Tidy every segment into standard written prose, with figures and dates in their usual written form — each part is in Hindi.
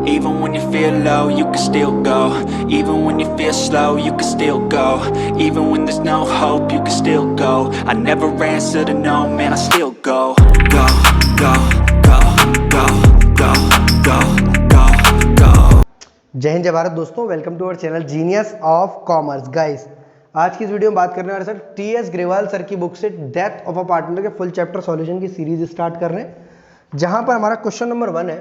Even when you feel low, you can still go. Even when you feel slow, you can still go. Even when there's no hope, you can still go. I never answer to no, man, I still go. Go, go, go, go, go, go, go, go. जय हिंद जय भारत दोस्तों, welcome to our channel genius of commerce. Guys, आज की इस वीडियो में बात करने वाले सर टी.एस. ग्रेवाल सर की बुक से डेथ ऑफ अ पार्टनर के फुल चैप्टर सॉल्यूशन की सीरीज स्टार्ट कर रहे हैं, जहां पर हमारा क्वेश्चन नंबर 1 है।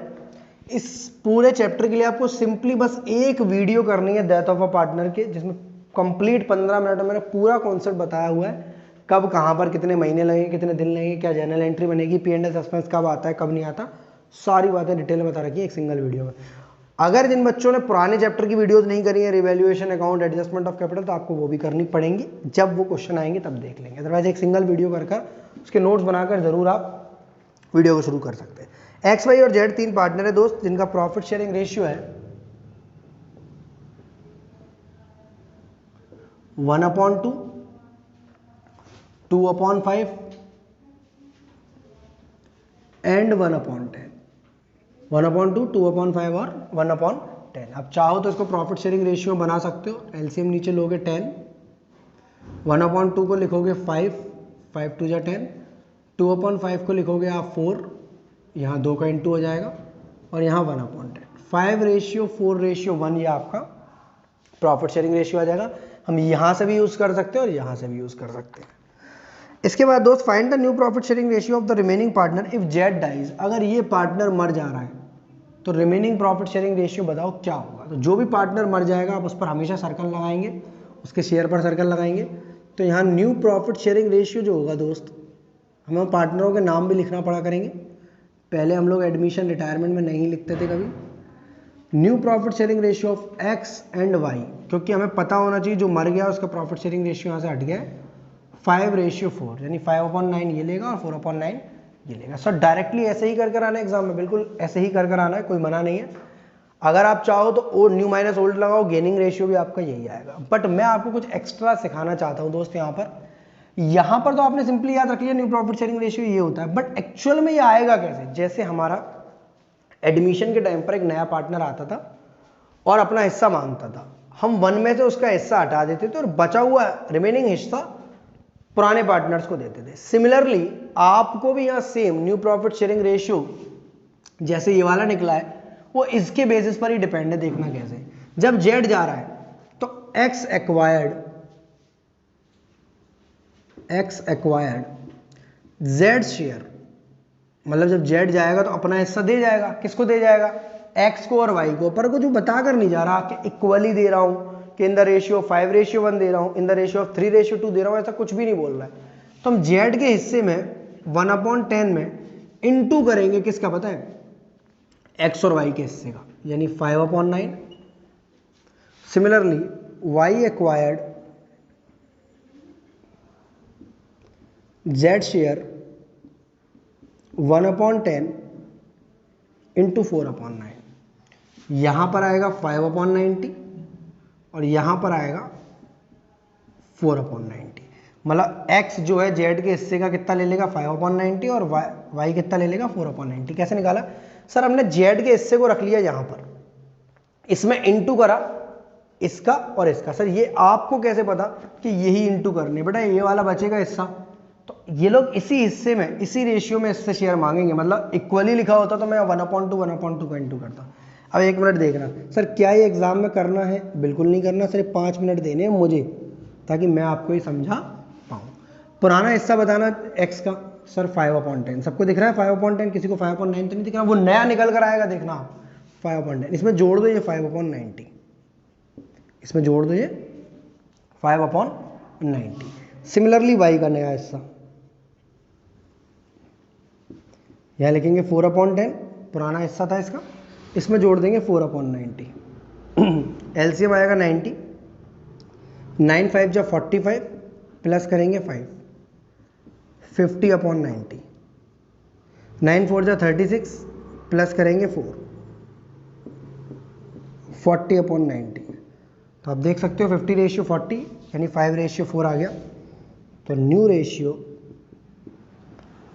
इस पूरे चैप्टर के लिए आपको सिंपली बस एक वीडियो करनी है डेथ ऑफ अ पार्टनर के, जिसमें कंप्लीट 15 मिनट में मैंने पूरा कॉन्सेप्ट बताया हुआ है। कब, कहाँ पर, कितने महीने लगेंगे, कितने दिन लगेंगे, क्या जर्नल एंट्री बनेगी, P&L सस्पेंस कब आता है, कब नहीं आता, सारी बातें डिटेल में बता रखी है एक सिंगल वीडियो में। अगर जिन बच्चों ने पुराने चैप्टर की वीडियोस नहीं करी है, revaluation account, adjustment of capital, तो आपको वो भी करनी पड़ेंगी। जब वो क्वेश्चन आएंगे तब देख लेंगे। अदरवाइज एक सिंगल वीडियो कर उसके नोट्स बनाकर जरूर आप वीडियो को शुरू कर सकते हैं। एक्स, वाई और जेड 3 पार्टनर है दोस्त, जिनका प्रॉफिट शेयरिंग रेशियो है 1/2, 2/5 एंड 1/10। 1/2, 2/5 और 1/10। अब चाहो तो इसको प्रॉफिट शेयरिंग रेशियो बना सकते हो। एलसीएम नीचे लोगे 10, 1/2 को लिखोगे 5, 5 2 जा 10, 2/5 को लिखोगे आप 4, यहाँ 2 का इंटू हो जाएगा, और यहाँ 1/10। 5:4:1 ये आपका प्रॉफिट शेयरिंग रेशियो आ जाएगा। हम यहाँ से भी यूज़ कर सकते हैं और यहाँ से भी यूज़ कर सकते हैं। इसके बाद दोस्त, find the new profit sharing ratio of the remaining partner if Z dies. अगर ये पार्टनर मर जा रहा है तो रिमेनिंग प्रॉफिट शेयरिंग रेशियो बताओ क्या होगा। तो जो भी पार्टनर मर जाएगा आप उस पर हमेशा सर्कल लगाएंगे, उसके शेयर पर सर्कल लगाएंगे। तो यहाँ न्यू प्रॉफिट शेयरिंग रेशियो जो होगा दोस्त, हमें पार्टनरों के नाम भी लिखना पड़ा करेंगे। पहले हम लोग एडमिशन रिटायरमेंट में नहीं लिखते थे कभी। New profit sharing ratio of X and Y, क्योंकि हमें पता होना चाहिए जो मर गया उसका प्रॉफिट शेयरिंग रेशियो यहाँ से हट गया है 5:4, यानी 5/9 ये लेगा और 4/9 ये लेगा। सर डायरेक्टली ऐसे ही कर आना है एग्जाम में, बिल्कुल ऐसे ही कर आना है, कोई मना नहीं है। अगर आप चाहो तो ओ न्यू माइनस ओल्ड लगाओ, गेनिंग रेशियो भी आपका यही आएगा। बट मैं आपको कुछ एक्स्ट्रा सिखाना चाहता हूँ दोस्त। यहाँ पर तो आपने सिंपली याद रख लिया न्यू प्रॉफिट शेयरिंग रेशियो ये होता है, बट एक्चुअल में ये आएगा कैसे। जैसे हमारा एडमिशन के टाइम पर एक नया पार्टनर आता था और अपना हिस्सा मांगता था, हम 1 में से उसका हिस्सा हटा देते थे और बचा हुआ रिमेनिंग हिस्सा पुराने पार्टनर्स को देते थे। सिमिलरली आपको भी यहाँ same new profit sharing ratio जैसे ये वाला निकला है, वो इसके बेसिस पर ही डिपेंड है। देखना कैसे, जब जेड जा रहा है तो एक्स एक्वायर्ड जेड शेयर, मतलब जब जेड जाएगा तो अपना हिस्सा दे जाएगा। किसको दे जाएगा? एक्स को और वाई को। पर को जो बता कर नहीं जा रहा कि इक्वली दे रहा हूं, कि इन द रेशियो 5:1 दे रहा हूं, इन द रेशियो ऑफ 3:2 दे रहा हूं, ऐसा कुछ भी नहीं बोल रहा है। तो हम जेड के हिस्से में 1/10 में इनटू करेंगे किसका पता है? एक्स और वाई के हिस्से का, यानी 5/9। Similarly Y acquired Z share 1/10 into 4/9। यहां पर आएगा 5/90 और यहां पर आएगा 4/90। मतलब x जो है जेड के हिस्से का कितना ले लेगा? 5/90, और y कितना ले लेगा? 4/90। कैसे निकाला सर? हमने जेड के हिस्से को रख लिया यहां पर, इसमें इंटू करा इसका और इसका। सर ये आपको कैसे पता कि यही इंटू करने? बेटा ये वाला बचेगा हिस्सा, तो ये लोग इसी हिस्से में, इसी रेशियो में इससे शेयर मांगेंगे। मतलब इक्वली लिखा होता तो मैं 1/2 का इंटू करता। अब 1 मिनट देखना सर, क्या ये एग्जाम में करना है? बिल्कुल नहीं करना। सिर्फ 5 मिनट देने हैं मुझे, ताकि मैं आपको ये समझा पाऊँ। पुराना हिस्सा बताना एक्स का, सर 5/10 सबको दिख रहा है 5/10, किसी को 5/9 तो नहीं दिख रहा। वो नया निकल कर आएगा, देखना आप 5/10। इसमें जोड़ दो ये 5/90, इसमें जोड़ दो ये 5/90। सिमिलरली वाई का नया हिस्सा यहाँ लिखेंगे 4/10, पुराना हिस्सा था इसका, इसमें जोड़ देंगे 4/90। एलसीएम आएगा 90, 9 5 जा 45, प्लस करेंगे 5, 50/90। 9 4 जा 36, प्लस करेंगे 4, 40/90। तो आप देख सकते हो 50:40, यानी 5:4 आ गया। तो new ratio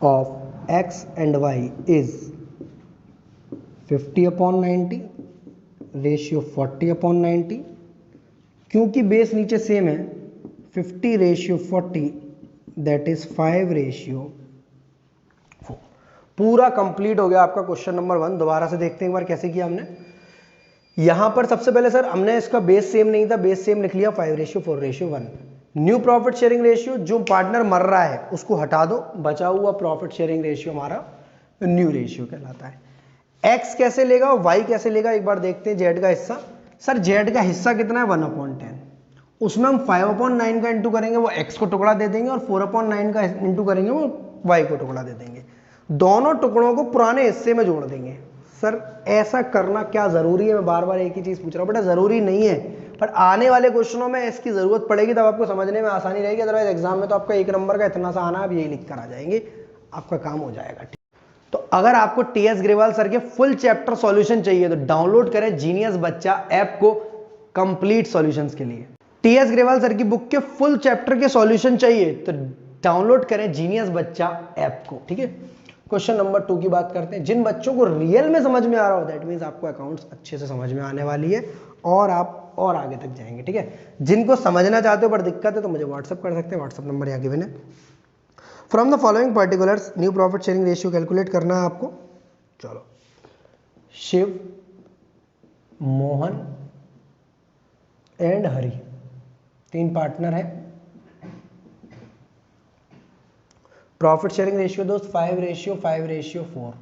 of x and y is 50/90 ratio 40/90, क्योंकि बेस नीचे सेम है 50/40, दैट इज 5/4। पूरा कंप्लीट हो गया आपका क्वेश्चन नंबर 1। दोबारा से देखते हैं एक बार कैसे किया हमने। यहां पर सबसे पहले सर हमने इसका बेस सेम नहीं था, बेस सेम लिख लिया 5/4/1। न्यू प्रॉफिट शेयरिंग रेशियो, जो पार्टनर मर रहा है उसको हटा दो, बचा हुआ प्रॉफिट शेयरिंग रेशियो हमारा न्यू रेशियो कहलाता है। एक्स कैसे लेगा और वाई कैसे लेगा एक बार देखते हैं। जेड का हिस्सा, सर जेड का हिस्सा कितना है 1/10, उसमें हम 5/9 का इंटू करेंगे, वो एक्स को टुकड़ा दे देंगे, और 4/9 का इंटू करेंगे, वो वाई को टुकड़ा दे देंगे। दोनों टुकड़ों को पुराने हिस्से में जोड़ देंगे। सर ऐसा करना क्या जरूरी है? मैं बार बार एक ही चीज पूछ रहा हूँ, बेटा जरूरी नहीं है, पर आने वाले क्वेश्चनों में इसकी जरूरत पड़ेगी, तब आपको समझने में आसानी रहेगी। अदरवाइज एग्जाम में तो आपका 1 नंबर का इतना सा आना है, आप यही लिख कर आ जाएंगे, आपका काम हो जाएगा। तो अगर आपको टीएस ग्रेवाल सर के फुल चैप्टर सॉल्यूशन चाहिए तो डाउनलोड करें जीनियस बच्चा ऐप को कंप्लीट सॉल्यूशंस के लिए। टीएस ग्रेवाल सर की बुक के फुल चैप्टर के सॉल्यूशन चाहिए तो डाउनलोड करें जीनियस बच्चा ऐप को, ठीक है। क्वेश्चन नंबर 2 की बात करते हैं। जिन बच्चों को रियल में समझ में आ रहा हो, दैट मीन्स आपको अकाउंट्स अच्छे से समझ में आने वाली है और आप और आगे तक जाएंगे, ठीक है। जिनको समझना चाहते हो पर दिक्कत है तो मुझे व्हाट्सअप कर सकते हैं, व्हाट्सअप नंबर यहाँ गिवन है। From the following particulars new profit sharing ratio calculate करना है आपको। चलो, शिव, मोहन एंड हरि 3 पार्टनर है। प्रॉफिट शेयरिंग रेशियो दोस्त 5/5/4।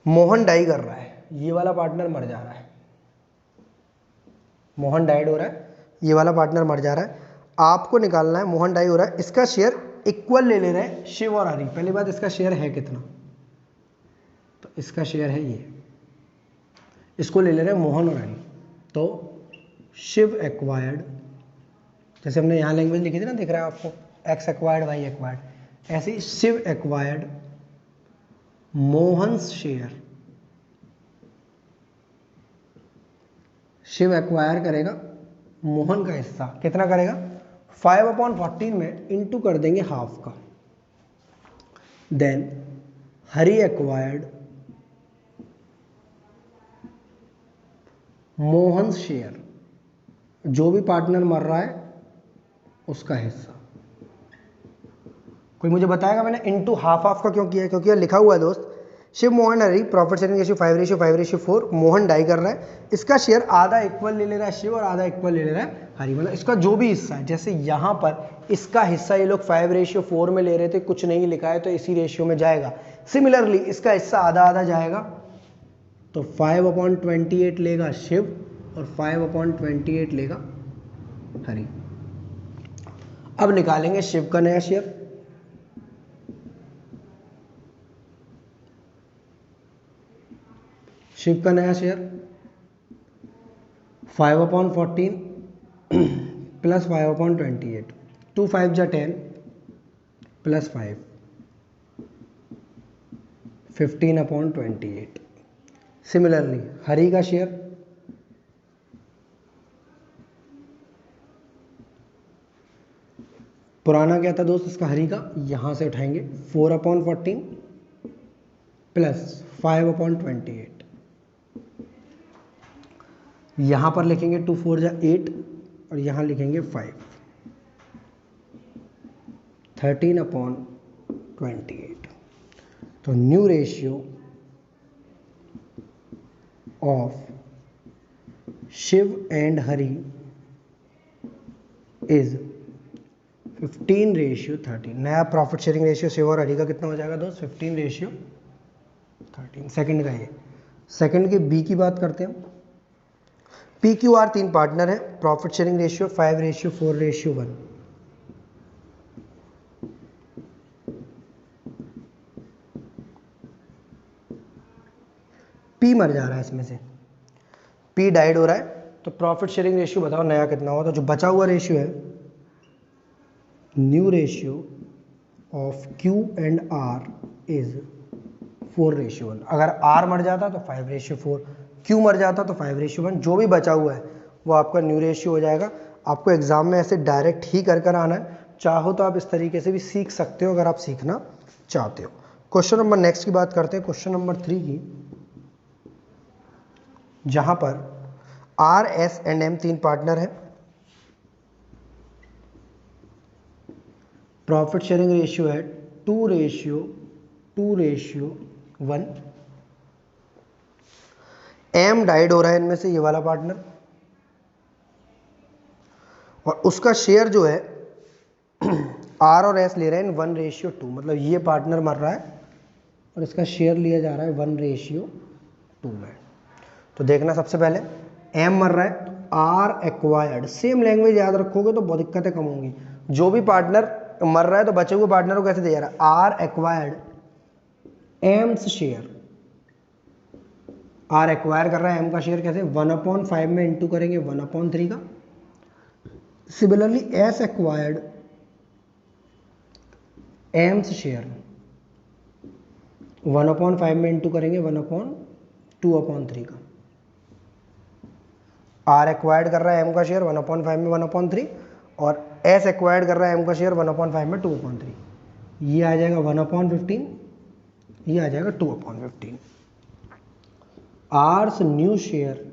मोहन डाई कर रहा है, ये वाला पार्टनर मर जा रहा है, मोहन डाइड हो रहा है, ये वाला पार्टनर मर जा रहा है। आपको निकालना है, मोहन डाई हो रहा है, इसका शेयर इक्वल ले रहे हैं शिव और हरि। पहली बात, इसका शेयर है कितना? तो इसका शेयर है ये, इसको ले रहे हैं मोहन और हरि। तो शिव एक्वायर्ड, जैसे हमने यहाँ लैंग्वेज लिखी थी ना, दिख रहा है आपको, एक्स एक्वायर्ड वाई एक्वायर्ड, ऐसे ही Shiv acquired Mohan share. Shiv acquire करेगा मोहन का हिस्सा, कितना करेगा? 5/14 में इंटू कर देंगे हाफ का। Then Hari acquired Mohan share, जो भी पार्टनर मर रहा है उसका हिस्सा। कोई मुझे बताएगा मैंने इंटू हाफ का क्यों किया है? क्योंकि लिखा हुआ है दोस्त, Shiv Mohan Hari profit sharing ratio 5/5/4। Mohan die कर रहा है, इसका शेयर आधा इक्वल ले रहा है शिव और आधा इक्वल ले रहा है हरि, मतलब इसका जो भी हिस्सा है। जैसे यहाँ पर इसका हिस्सा ये लोग 5/4 में ले रहे थे, कुछ नहीं लिखा है तो इसी रेशियो में जाएगा। सिमिलरली इसका हिस्सा आधा आधा जाएगा, तो 5/28 लेगा शिव और 5/28 लेगा हरि। अब निकालेंगे शिव का नया शेयर। शिव का नया शेयर 5/14 प्लस 5/28, 2 5 जा 10 प्लस 5 15/28। सिमिलरली हरि का शेयर पुराना क्या था दोस्त इसका हरि का, यहां से उठाएंगे 4/14 प्लस 5/28। यहां पर लिखेंगे 2 4 जा 8 और यहां लिखेंगे 5, 13/28। तो new ratio of Shiv and Hari is 15/13। नया प्रॉफिट शेयरिंग रेशियो शिव और हरि का कितना हो जाएगा दोस्त? 15/13। सेकंड का ये, सेकंड के बी की बात करते हैं। पी क्यू आर 3 पार्टनर है, प्रॉफिट शेयरिंग रेशियो 5/4/1। पी मर जा रहा है, इसमें से पी डाइड हो रहा है, तो प्रॉफिट शेयरिंग रेशियो बताओ नया कितना हुआ? तो जो बचा हुआ रेशियो है, new ratio of Q and R is 4/1। अगर आर मर जाता तो 5/4, क्यू मर जाता तो 5/1। जो भी बचा हुआ है वो आपका न्यू रेशियो हो जाएगा। आपको एग्जाम में ऐसे डायरेक्ट ही कर आना है, चाहो तो आप इस तरीके से भी सीख सकते हो अगर आप सीखना चाहते हो। क्वेश्चन नंबर नेक्स्ट की बात करते हैं, क्वेश्चन नंबर 3 की। जहां पर R, S and M 3 partner है। प्रॉफिट शेयरिंग रेशियो है 2:1। एम डाइड हो रहा है इनमें से, ये वाला पार्टनर, और उसका शेयर जो है आर और एस ले रहे हैं 1:2, मतलब ये पार्टनर मर रहा है और इसका शेयर लिया जा रहा है 1:2 में। तो देखना सबसे पहले एम मर रहा है, आर एक्वायर्ड, सेम लैंग्वेज याद रखोगे तो बहुत दिक्कतें कम होंगी। जो भी पार्टनर मर रहा है तो बचे हुए पार्टनर को कैसे दिया जा रहा है, R acquired M's share, R acquire कर रहा है एम का शेयर कैसे, 1/5 में इंटू करेंगे 1/3 का। Similarly S acquired M's share 1/5 में इंटू करेंगे 1/2/3 का। आर एक्वायर्ड कर रहा है एम का शेयर 1/5 में 1/3, और एस एक्वायर्ड कर रहा है एम का शेयर 1/5 में 2/3। ये आ जाएगा 1/15, ये आ जाएगा 2/15। R's new share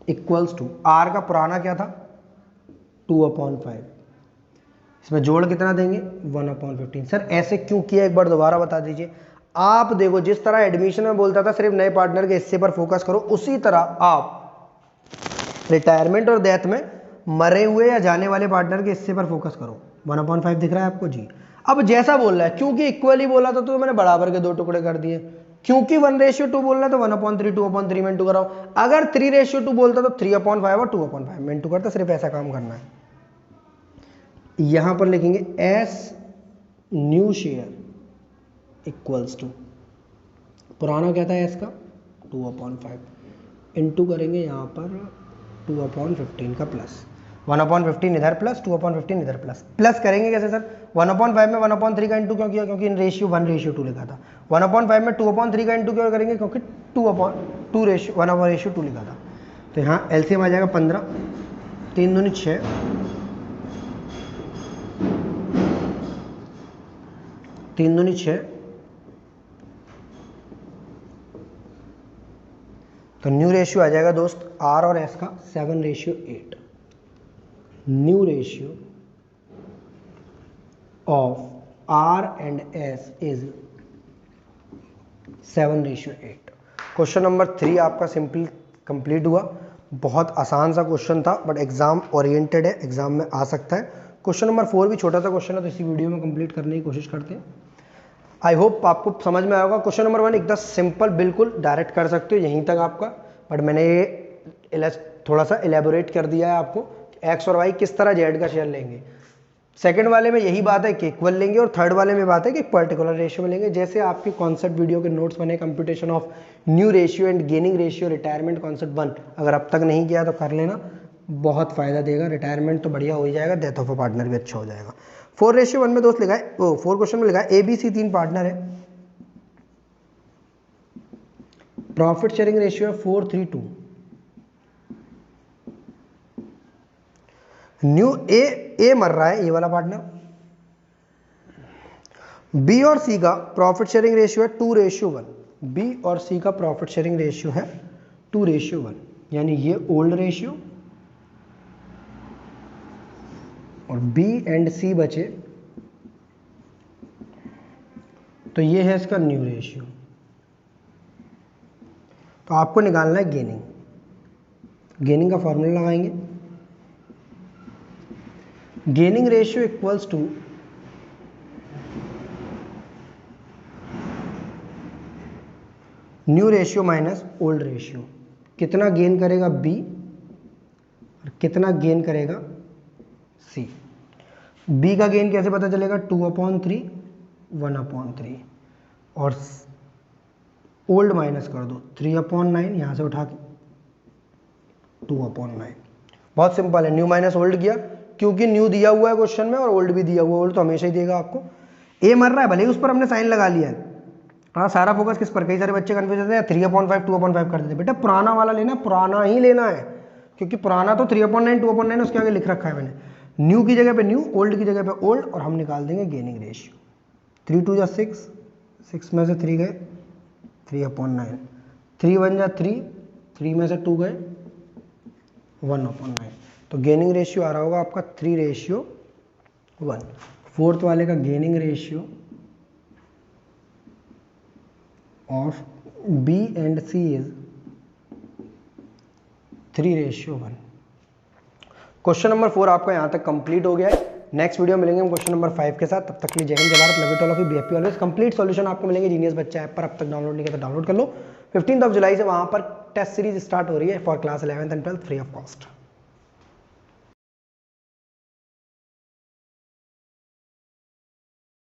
equals to, R का पुराना क्या था 2/5, इसमें जोड़ कितना देंगे 1/15। सर ऐसे क्यों किया, एक बार दोबारा बता दीजिए। आप देखो, जिस तरह एडमिशन में बोलता था सिर्फ नए पार्टनर के हिस्से पर फोकस करो, उसी तरह आप रिटायरमेंट और डेथ में मरे हुए या जाने वाले पार्टनर के हिस्से पर फोकस करो। 1/5 दिख रहा है आपको जी। अब जैसा बोल रहा है, क्योंकि इक्वली बोला था तो मैंने बराबर के 2 टुकड़े कर दिए, क्योंकि 1:2 बोल रहा है तो 1/3 2/3 में इंटू कराओ। अगर 3:2 बोलता तो 3/5 और 2/5 में इंटू करता। सिर्फ ऐसा काम करना है। यहां पर लिखेंगे S new share equals to, पुराना क्या था एस का 2/5, इंटू करेंगे यहाँ पर 2/15 का प्लस, 1/15 इधर प्लस 2/15 इधर प्लस। प्लस करेंगे कैसे सर, 1/5 में 1/3 का इंटू क्यों किया, क्योंकि इन रेशियो 1:2 लिखा था। 1/5 में 2/3 का इंटू क्यों करेंगे, क्योंकि 1/2 लिखा था। तो यहाँ एलसीएम आ जाएगा 15, 3 दूनी 6, 3 दूनी 6, तो न्यू रेशियो आ जाएगा दोस्त आर और एस का 7:8। New ratio of R and S is 7:8। Question number 3 आपका सिंपल कंप्लीट हुआ। बहुत आसान सा क्वेश्चन था, बट एग्जाम ओरिएंटेड है, एग्जाम में आ सकता है। क्वेश्चन नंबर 4 भी छोटा सा क्वेश्चन है, तो इसी वीडियो में कंप्लीट करने की कोशिश करते हैं। आई होप आपको समझ में आया होगा। क्वेश्चन नंबर 1 एकदम सिंपल, बिल्कुल डायरेक्ट कर सकते हो यहीं तक आपका, बट मैंने ये थोड़ा सा एलेबोरेट कर दिया है आपको, एक्स और वाई किस तरह जेड का शेयर लेंगे। सेकंड वाले में यही बात है कि इक्वल लेंगे, और थर्ड वाले में बात है कि पर्टिकुलर रेशियो में लेंगे। जैसे आपके कॉन्सेप्ट वीडियो के नोट्स बने, computation of new ratio and gaining ratio retirement concept 1, अगर अब तक नहीं किया तो कर लेना, बहुत फायदा देगा। रिटायरमेंट तो बढ़िया हो ही जाएगा, डेथ ऑफ अ पार्टनर भी अच्छा हो जाएगा। 4:1 में दोस्त लिखा है, 4 क्वेश्चन में लिखा है ABC 3 पार्टनर है, प्रॉफिट शेयरिंग रेशियो है 4:3:2। न्यू ए मर रहा है, ये वाला पार्टनर। बी और सी का प्रॉफिट शेयरिंग रेशियो है 2:1। बी और सी का प्रॉफिट शेयरिंग रेशियो है 2:1, यानी ये ओल्ड रेशियो और बी एंड सी बचे, तो ये है इसका न्यू रेशियो। तो आपको निकालना है गेनिंग। गेनिंग का फॉर्मूला लगाएंगे, gaining ratio equals to new ratio minus old ratio. कितना गेन करेगा बी और कितना गेन करेगा सी। बी का गेन कैसे पता चलेगा, 2/3 1/3, और ओल्ड माइनस कर दो 3/9, यहां से उठा के 2/9। बहुत सिंपल है, न्यू माइनस ओल्ड किया, क्योंकि न्यू दिया हुआ है क्वेश्चन में और ओल्ड भी दिया हुआ है। ओल्ड तो हमेशा ही देगा आपको। ए मर रहा है, भले ही उस पर हमने साइन लगा लिया है। हाँ, सारा फोकस किस पर, कई सारे बच्चे कंफ्यूज होते हैं 3/5 2/5 कर देते। बेटा पुराना वाला लेना, पुराना ही लेना है, क्योंकि पुराना तो 3/9 2/9 उसके आगे लिख रखा है मैंने। न्यू की जगह पे न्यू, ओल्ड की जगह पे ओल्ड, और हम निकाल देंगे गेनिंग रेशियो। 3 2 6, 6 में से 3 गए, 3/9, 3 1 जा 3, 3 में से 2 गए 1/9। तो गेनिंग रेशियो आ रहा होगा आपका 3:1। फोर्थ वाले का gaining ratio of B and C is 3:1। Question number 4 आपका यहाँ तक कंप्लीट हो गया है। नेक्स्ट वीडियो मिलेंगे हम क्वेश्चन नंबर 5 के साथ। तब तक के लिए जय हिंद, जय Bharat, love you all of you, be happy always. Complete solution आपको मिलेंगे जीनियस बच्चा ऐप पर। अब तक डाउनलोड नहीं किया तो डाउनलोड कर लो। 15 जुलाई से वहाँ पर टेस्ट सीरीज स्टार्ट हो रही है for class 11th and 12th free of cost.